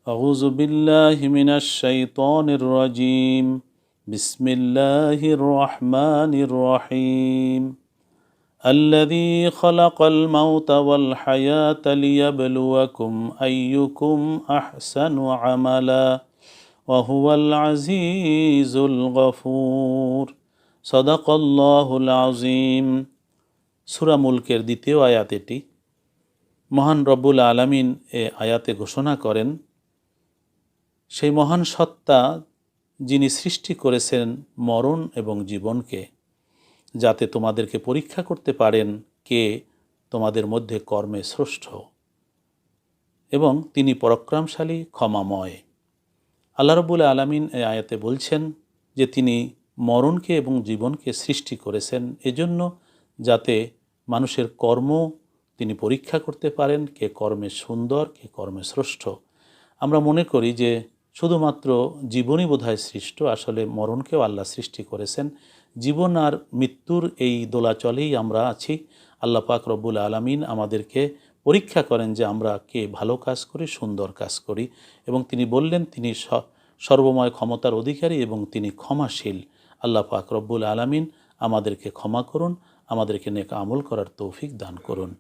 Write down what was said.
أعوذ بالله من الشيطان الرجيم بسم الله الرحمن الرحيم الذي خلق الموت والحياة ليبلوكم أيكم أحسن عملا وهو العزيز الغفور صدق الله العظيم সূরা মুলকের দ্বিতীয় আয়াত এটি। মহান রব্বুল আলামিন এ আয়াতে ঘোষণা করেন সেই মহান সত্তা যিনি সৃষ্টি করেছেন মরণ এবং জীবনকে, যাতে তোমাদেরকে পরীক্ষা করতে পারেন কে তোমাদের মধ্যে কর্মে শ্রেষ্ঠ, এবং তিনি পরাক্রমশালী ক্ষমাময়। আল্লাহ রাব্বুল আলামিন এই আয়াতে বলছেন যে তিনি মরণকে এবং জীবনকে সৃষ্টি করেছেন এজন্য যাতে মানুষের কর্ম তিনি পরীক্ষা করতে পারেন কে কর্মে সুন্দর, কে কর্মে শ্রেষ্ঠ। আমরা মনে করি যে শুধুমাত্র জীবনই বোধহয় সৃষ্ট, আসলে মরণকেও আল্লাহ সৃষ্টি করেছেন। জীবন আর মৃত্যুর এই দোলাচলেই আমরা আছি। আল্লাহ পাক রব্বুল আলামিন আমাদেরকে পরীক্ষা করেন যে আমরা কে ভালো কাজ করি, সুন্দর কাজ করি, এবং তিনি বললেন তিনি সর্বময় ক্ষমতার অধিকারী এবং তিনি ক্ষমাশীল। আল্লাহ পাক রব্বুল আলামিন আমাদেরকে ক্ষমা করুন, আমাদেরকে নেক আমল করার তৌফিক দান করুন।